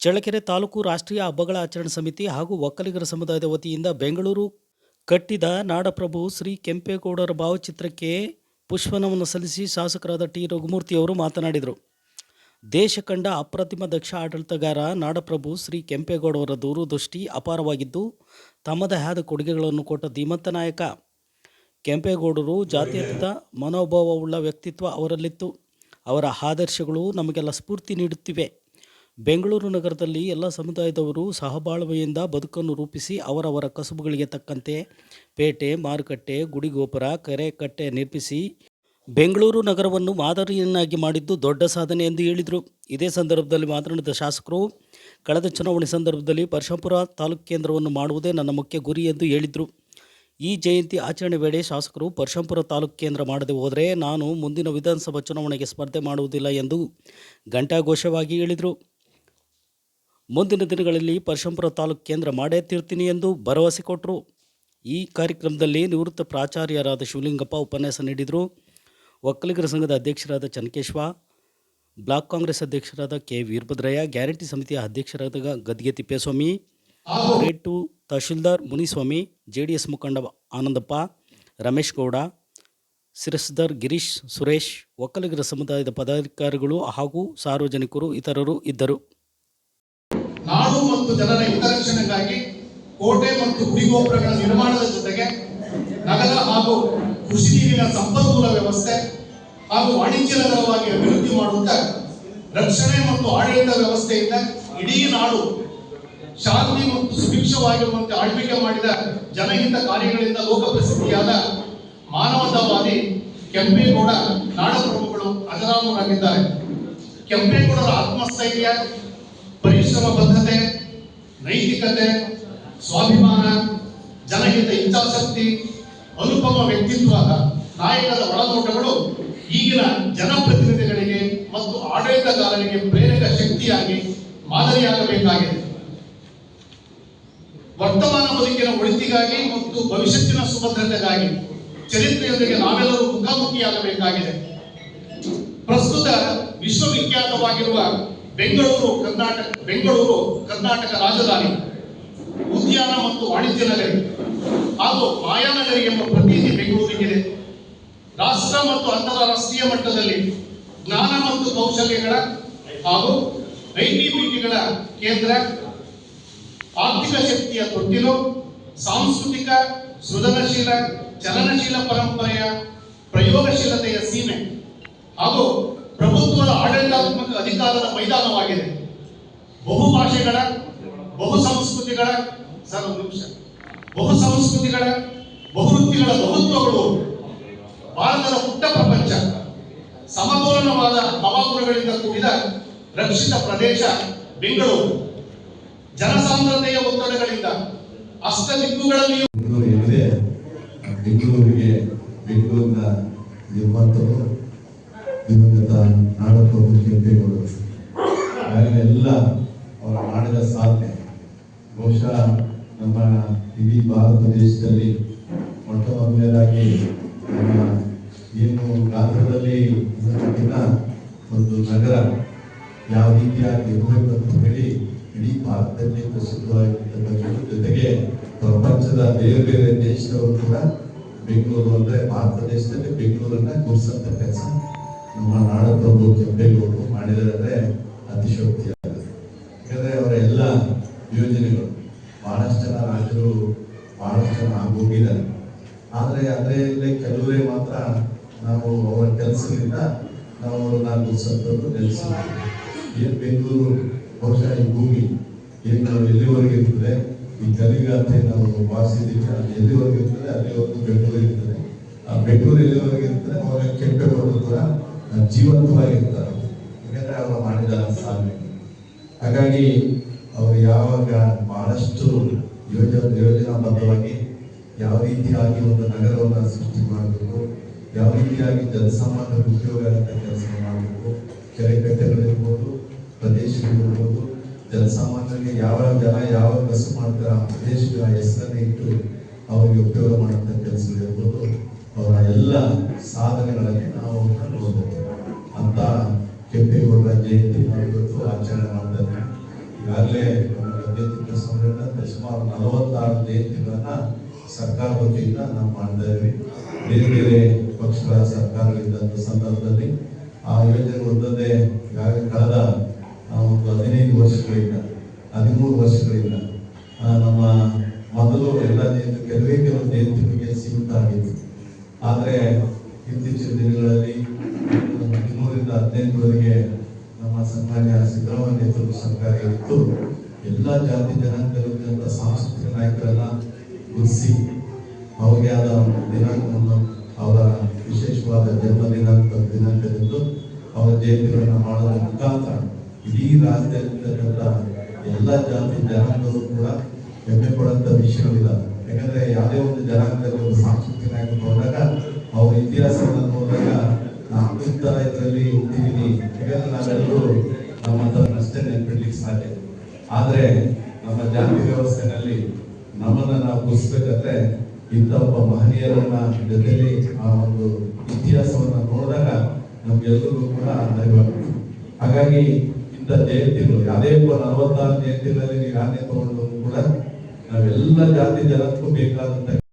ಚಳ್ಳಕೆರೆ ತಾಲೂಕು ರಾಷ್ಟ್ರೀಯ ಹಬ್ಬಗಳ ಆಚರಣಾ ಸಮಿತಿ ಹಾಗೂ ಒಕ್ಕಲಿಗರ ಸಮುದಾಯದ ವತಿಯಿಂದ ಬೆಂಗಳೂರು ಕಟ್ಟಿದ ನಾಡಪ್ರಭು ಶ್ರೀ ಕೆಂಪೇಗೌಡರ ಭಾವಚಿತ್ರಕ್ಕೆ ಪುಷ್ಪನಮನ ಸಲ್ಲಿಸಿ ಶಾಸಕರಾದ ಟಿ ರಘುಮೂರ್ತಿಯವರು ಮಾತನಾಡಿದರು. ದೇಶ ಕಂಡ ಅಪ್ರತಿಮ ದಕ್ಷ ಆಡಳಿತಗಾರ ನಾಡಪ್ರಭು ಶ್ರೀ ಕೆಂಪೇಗೌಡವರ ದೂರದೃಷ್ಟಿ ಅಪಾರವಾಗಿದ್ದು, ತಮ್ಮದೇ ಆದ ಕೊಡುಗೆಗಳನ್ನು ಕೊಟ್ಟ ಧೀಮಂತ ನಾಯಕ. ಕೆಂಪೇಗೌಡರು ಜಾತ್ಯತೀತ ಮನೋಭಾವವುಳ್ಳ ವ್ಯಕ್ತಿತ್ವ ಅವರಲ್ಲಿತ್ತು. ಅವರ ಆದರ್ಶಗಳು ನಮಗೆಲ್ಲ ಸ್ಫೂರ್ತಿ ನೀಡುತ್ತಿವೆ. ಬೆಂಗಳೂರು ನಗರದಲ್ಲಿ ಎಲ್ಲ ಸಮುದಾಯದವರು ಸಹಬಾಳ್ವೆಯಿಂದ ಬದುಕನ್ನು ರೂಪಿಸಿ ಅವರವರ ಕಸುಬುಗಳಿಗೆ ತಕ್ಕಂತೆ ಪೇಟೆ, ಮಾರುಕಟ್ಟೆ, ಗುಡಿಗೋಪುರ, ಕೆರೆ, ಕಟ್ಟೆ ನಿರ್ಮಿಸಿ ಬೆಂಗಳೂರು ನಗರವನ್ನು ಮಾದರಿಯನ್ನಾಗಿ ಮಾಡಿದ್ದು ದೊಡ್ಡ ಸಾಧನೆ ಎಂದು ಹೇಳಿದರು. ಇದೇ ಸಂದರ್ಭದಲ್ಲಿ ಮಾತನಾಡಿದ ಶಾಸಕರು, ಕಳೆದ ಚುನಾವಣೆ ಸಂದರ್ಭದಲ್ಲಿ ಪರಶಂಪುರ ತಾಲೂಕು ಕೇಂದ್ರವನ್ನು ಮಾಡುವುದೇ ನನ್ನ ಮುಖ್ಯ ಗುರಿ ಎಂದು ಹೇಳಿದರು. ಈ ಜಯಂತಿ ಆಚರಣೆ ವೇಳೆ ಶಾಸಕರು ಪರಶಂಪುರ ತಾಲೂಕು ಕೇಂದ್ರ ಮಾಡದೆ ಹೋದರೆ ನಾನು ಮುಂದಿನ ವಿಧಾನಸಭಾ ಚುನಾವಣೆಗೆ ಸ್ಪರ್ಧೆ ಮಾಡುವುದಿಲ್ಲ ಎಂದು ಘಂಟಾಘೋಷವಾಗಿ ಹೇಳಿದರು. ಮುಂದಿನ ದಿನಗಳಲ್ಲಿ ಪರಶಂಪುರ ತಾಲೂಕು ಕೇಂದ್ರ ಮಾಡೇ ತೀರ್ತೀನಿ ಎಂದು ಭರವಸೆ ಕೊಟ್ಟರು. ಈ ಕಾರ್ಯಕ್ರಮದಲ್ಲಿ ನಿವೃತ್ತ ಪ್ರಾಚಾರ್ಯರಾದ ಶಿವಲಿಂಗಪ್ಪ ಉಪನ್ಯಾಸ ನೀಡಿದರು. ಒಕ್ಕಲಿಗರ ಸಂಘದ ಅಧ್ಯಕ್ಷರಾದ ಚನ್ನಕೇಶವ, ಬ್ಲಾಕ್ ಕಾಂಗ್ರೆಸ್ ಅಧ್ಯಕ್ಷರಾದ ಕೆ ವೀರಭದ್ರಯ್ಯ, ಗ್ಯಾರಂಟಿ ಸಮಿತಿಯ ಅಧ್ಯಕ್ಷರಾದ ಗದ್ಗೆ ತಿಪ್ಪೇಸ್ವಾಮಿ, ಗ್ರೇಡ್ 2 ತಹಶೀಲ್ದಾರ್ ಮುನಿಸ್ವಾಮಿ, ಜೆಡಿಎಸ್ ಮುಖಂಡ ಆನಂದಪ್ಪ, ರಮೇಶ್ ಗೌಡ, ಶಿರಸ್ದಾರ್ ಗಿರೀಶ್, ಸುರೇಶ್, ಒಕ್ಕಲಿಗರ ಸಮುದಾಯದ ಪದಾಧಿಕಾರಿಗಳು ಹಾಗೂ ಸಾರ್ವಜನಿಕರು ಇತರರು ಇದ್ದರು. ನಾಡು ಮತ್ತು ಜನರ ಹಿತರಕ್ಷಣೆಗಾಗಿ ಕೋಟೆ ಮತ್ತು ಗುಡಿಗೋಪುರಗಳ ನಿರ್ಮಾಣದ ಜೊತೆಗೆ ನಗರ ಹಾಗೂ ಕೃಷಿ ನೀರಿನ ಸಂಪನ್ಮೂಲ ವ್ಯವಸ್ಥೆ ಹಾಗೂ ವಾಣಿಜ್ಯ ನಗರವಾಗಿ ಅಭಿವೃದ್ಧಿ ಮಾಡುತ್ತಾ ರಕ್ಷಣೆ ಮತ್ತು ಆಡಳಿತ ವ್ಯವಸ್ಥೆಯಿಂದ ಇಡೀ ನಾಡು ಶಾಂತಿ ಮತ್ತು ಸುಭಿಕ್ಷವಾಗಿರುವಂತೆ ಆಳ್ವಿಕೆ ಮಾಡಿದ ಜನಹಿತ ಕಾರ್ಯಗಳಿಂದ ಲೋಕಪ್ರಸಿದ್ಧಿಯಾದ ಮಾನವತಾವಾದಿ ಕೆಂಪೇಗೌಡ ನಾಡಪ್ರಭುಗಳು ಅಜರಾಮರಾಗಿದ್ದಾರೆ. ಕೆಂಪೇಗೌಡರ ಆತ್ಮಸ್ಥೈರ್ಯ, ಪರಿಶ್ರಮ ಬದ್ಧತೆ, ನೈತಿಕತೆ, ಸ್ವಾಭಿಮಾನ, ಜನಹಿತ ಇಚ್ಛಾಶಕ್ತಿ, ಅನುಪಮ ವ್ಯಕ್ತಿತ್ವದ ನಾಯಕರ ಒಳನೋಟಗಳು ಈಗಿನ ಜನಪ್ರತಿನಿಧಿಗಳಿಗೆ ಮತ್ತು ಆಡಳಿತಗಾರರಿಗೆ ಪ್ರೇರಕ ಶಕ್ತಿಯಾಗಿ ಮಾದರಿಯಾಗಬೇಕಾಗಿದೆ. ವರ್ತಮಾನ ಬದುಕಿನ ಒಳಿತಿಗಾಗಿ ಮತ್ತು ಭವಿಷ್ಯತ್ತಿನ ಸುಭದ್ರತೆಗಾಗಿ ಚರಿತ್ರೆಯೊಂದಿಗೆ ನಾವೆಲ್ಲರೂ ಮುಖಾಮುಖಿಯಾಗಬೇಕಾಗಿದೆ. ಪ್ರಸ್ತುತ ವಿಶ್ವವಿಖ್ಯಾತವಾಗಿರುವ ಬೆಂಗಳೂರು ಕರ್ನಾಟಕ ರಾಜಧಾನಿ, ಉದ್ಯಾನ ಮತ್ತು ವಾಣಿಜ್ಯ ನಗರಿ ಹಾಗೂ ಮಾಯಾನಗರಿ ಎಂಬ ಪ್ರತೀತಿ ಬೆಂಗಳೂರಿಗಿದೆ. ರಾಷ್ಟ್ರ ಮತ್ತು ಅಂತಾರಾಷ್ಟ್ರೀಯ ಮಟ್ಟದಲ್ಲಿ ಜ್ಞಾನ ಮತ್ತು ಕೌಶಲ್ಯಗಳ ಹಾಗೂ ಐಟಿ-ಬಿಟಿಗಳ ಕೇಂದ್ರ, ಆರ್ಥಿಕ ಶಕ್ತಿಯ ತೊಟ್ಟಿಲು, ಸಾಂಸ್ಕೃತಿಕ, ಸೃಜನಶೀಲ, ಚಲನಶೀಲ ಪರಂಪರೆಯ ಪ್ರಯೋಗಶೀಲತೆಯ ಸೀಮೆ ಹಾಗೂ ಪ್ರಭುತ್ವದ ಆಡಳಿತಾತ್ಮಕ ಅಧಿಕಾರದ ಮೈದಾನವಾಗಿದೆ. ಬಹುಭಾಷೆಗಳ, ಬಹುಸಂಸ್ಕೃತಿಗಳ, ಬಹುವೃತ್ತಿಗಳ ಬಹುತ್ವಗಳು ಭಾರತದ ಪುಟ್ಟ ಪ್ರಪಂಚ. ಸಮತೋಲನವಾದ ಹವಾಗುಣಗಳಿಂದ ಕೂಡಿದ ರಕ್ಷಿತ ಪ್ರದೇಶ ಬೆಂಗಳೂರು. ಜನಸಾಂದ್ರತೆಯ ಒತ್ತಡಗಳಿಂದ ಅಷ್ಟ ದಿಕ್ಕುಗಳಲ್ಲಿಯೂ ಬೆಂಗಳೂರಿನ ನಿರ್ಮಾತರು ದಿವಂಗತ ನಾಡಪ್ರಭು ಕೆಂಪೇಗೌಡರು ಎಲ್ಲ ಅವರ ಮಾಡಿದ ಸಾಧನೆ ಬಹುಶಃ ನಮ್ಮ ಇಡೀ ಭಾರತ ದೇಶದಲ್ಲಿ ಮೊಟ್ಟ ಮೊದಲನೇದಾಗಿ ನಮ್ಮ ಏನು ಗಾತ್ರದಲ್ಲಿ ಒಂದು ನಗರ ಯಾವ ರೀತಿಯಾಗಿ ಇರಬೇಕು ಅಂತ ಹೇಳಿ ಇಡೀ ಭಾರತದಲ್ಲಿ ಪ್ರಸಿದ್ಧವಾಗಿರ್ತಕ್ಕಂಥ ಜೊತೆಗೆ ಪ್ರಪಂಚದ ಬೇರೆ ಬೇರೆ ದೇಶದವರು ಕೂಡ ಬೆಂಗಳೂರು ಅಂದರೆ ಭಾರತ ದೇಶದಲ್ಲಿ ಬೆಂಗಳೂರನ್ನ ಗುರುಸಂತ ಕೆಲಸ ನಮ್ಮ ನಾಡಪ್ರಭು ಕೆಂಪೇಗೌಡರು ಮಾಡಿದರೆ ಅತಿಶಯೋಕ್ತಿ ಆಗುತ್ತೆ. ಯಾಕಂದರೆ ಅವರ ಎಲ್ಲ ಯೋಜನೆಗಳು ಬಹಳಷ್ಟು ಜನ ರಾಜರು ಬಹಳಷ್ಟು ಜನ ಆಗೋಗಿದ್ದಾರೆ. ಆದರೆ ಅದರಲ್ಲಿ ಕೆಲವರೇ ಮಾತ್ರ ನಾವು ಅವರ ಕೆಲಸದಿಂದ ನಾವು ಅವ್ರನ್ನ ಗುರುಸಂತದ್ದು ನೆಲೆಸಿದ್ದೀವಿ. ಏನು ಬೆಂಗಳೂರು ಬಹುಶಃ ಈ ಭೂಮಿ ಏನು ಎಲ್ಲಿವರೆಗೆ ಇರ್ತದೆ, ಈ ಕಲಿಗಾತೆ ನಾವು ವಾಸಿದ್ದೀವಿ, ಎಲ್ಲಿವರೆಗೆ ಇರ್ತದೆ ಅಲ್ಲಿವರೆಗೂ ಬೆಂಗಳೂರು ಇರ್ತದೆ. ಆ ಬೆಂಗಳೂರು ಎಲ್ಲಿವರೆಗೆ ಇರ್ತದೆ ಅವಾಗ ಕೆಂಪೇಗೌಡರು ಕೂಡ ಜೀವಂತವಾಗಿರ್ತಾರೆ. ಯಾಕಂದರೆ ಅವರು ಮಾಡಿದ ಸಾಧನೆ. ಹಾಗಾಗಿ ಅವರು ಯಾವಾಗ ಬಹಳಷ್ಟು ಯೋಜನಾಬದ್ಧವಾಗಿ ಯಾವ ರೀತಿಯಾಗಿ ಒಂದು ನಗರವನ್ನು ಸೃಷ್ಟಿ ಮಾಡಬೇಕು, ಯಾವ ರೀತಿಯಾಗಿ ಜನಸಾಮಾನ್ಯರ ಉಪಯೋಗ ಅಂತ ಕೆಲಸ ಮಾಡಬೇಕು, ಕೆರೆ ಕಟ್ಟೆಗಳಿರ್ಬೋದು, ಪ್ರದೇಶಗಳಿರ್ಬೋದು, ಜನಸಾಮಾನ್ಯರಿಗೆ ಯಾವ ಜನ ಯಾವ ಕಸು ಮಾಡ್ತಾರೆ ಆ ಪ್ರದೇಶಗಳ ಹೆಸರನ್ನು ಇಟ್ಟು ಅವರಿಗೆ ಉಪಯೋಗ ಮಾಡುವಂಥ ಕೆಲಸಗಳಿರ್ಬೋದು, ಅವರ ಎಲ್ಲ ಸಾಧನೆಗಳಲ್ಲಿ ನಾವು ನೋಡ್ಬೋದು. ಅಂತ ಕೆಂಪೇಗೌಡರ ಜಯಂತಿ ಇವತ್ತು ಆಚರಣೆ ಮಾಡ್ತಾರೆ. ಈಗಾಗಲೇ ಗದ್ದೆ ಸಂಘಟನೆ ಸುಮಾರು 46 ಜಯಂತಿಗಳನ್ನ ಸರ್ಕಾರ ವತಿಯಿಂದ ನಾವು ಮಾಡ್ತಾ ಇದ್ವಿ. ಬೇರೆ ಬೇರೆ ಪಕ್ಷಗಳ ಸರ್ಕಾರಗಳಿದ್ದಂಥ ಸಂದರ್ಭದಲ್ಲಿ ಆ ಯೋಜನೆ ಒಂದೊಂದೇ ಈಗಾಗಲೇ ಕಳೆದ ಒಂದು 15 ವರ್ಷಗಳಿಂದ 13 ವರ್ಷಗಳಿಂದ ನಮ್ಮ ಮೊದಲು ಎಲ್ಲ ಕೆಲವೇ ಕೆಲವು ಜಯಂತಿಗಳಿಗೆ ಸೀಮಿತ ಆಗಿತ್ತು. ಆದರೆ ಇತ್ತೀಚಿನ ದಿನಗಳಲ್ಲಿ 13ರಿಂದ 15ರವರೆಗೆ ನಮ್ಮ ಸನ್ಮಾನ್ಯ ಸಿದ್ದರಾಮಯ್ಯ ನೇತೃತ್ವದ ಸರ್ಕಾರ ಇತ್ತು. ಎಲ್ಲ ಜಾತಿ ಜನಾಂಗಗಳಿಂದ ಸಾಂಸ್ಕೃತಿಕ ನಾಯಕರನ್ನ ಗುರುತಿಸಿ ಅವರಿಗೆ ಆದ ದಿನಾಂಕವನ್ನು ಅವರ ವಿಶೇಷವಾದ ಜನ್ಮ ದಿನಾಂಕದಂದು ಅವರ ಜಯಂತಿಗಳನ್ನು ಮಾಡೋದ್ರ ಮುಖಾಂತರ ಇಡೀ ರಾಜ್ಯದಲ್ಲಿರ್ತಕ್ಕಂಥ ಎಲ್ಲ ಜಾತಿ ಜನಾಂಗಗಳು ಕೂಡ ಹೆಮ್ಮೆ ಪಡುವಂಥ ವಿಷಯಗಳಿಲ್ಲ. ಯಾಕಂದ್ರೆ ಯಾವುದೇ ಒಂದು ಜನಾಂಗದಲ್ಲಿ ಒಂದು ಸಾಂಸ್ಕೃತಿಕ ನಾಯಕ ನೋಡಿದಾಗ ಅವ್ರ ಇತಿಹಾಸವನ್ನು ನೋಡಿದಾಗ ನಾವು ಇಂತರ ಇದರಲ್ಲಿ ಹುಟ್ಟಿದೀವಿ. ಯಾಕಂದ್ರೆ ನಾವೆಲ್ಲರೂ ನಮ್ಮ ಅಷ್ಟೇ ನೆನ್ಪಿಡ್ಲಿಕ್ಕೆ ಸಾಧ್ಯ. ಆದರೆ ನಮ್ಮ ಜಾತಿ ವ್ಯವಸ್ಥೆನಲ್ಲಿ ನಮ್ಮನ್ನ ನಾವು ಗುರುತಿಸ್ಬೇಕಾದ್ರೆ ಇಂಥ ಒಬ್ಬ ಮಹನೀಯರನ್ನ ಜೊತೆಲಿ ಆ ಒಂದು ಇತಿಹಾಸವನ್ನ ನೋಡಿದಾಗ ನಮ್ಗೆಲ್ಲರಿಗೂ ಕೂಡ ಅರಿವಾಗ್ತದೆ. ಹಾಗಾಗಿ ಇಂಥ ಜಯಂತಿಗಳು ಯಾವುದೇ 46 ಜಯಂತಿಗಳಲ್ಲಿ ನೀವು ಯಾರನ್ನೇ ತಗೊಂಡು ಕೂಡ ನಾವೆಲ್ಲ ಜಾತಿ ಜನಕ್ಕೂ ಬೇಕಾದಂತ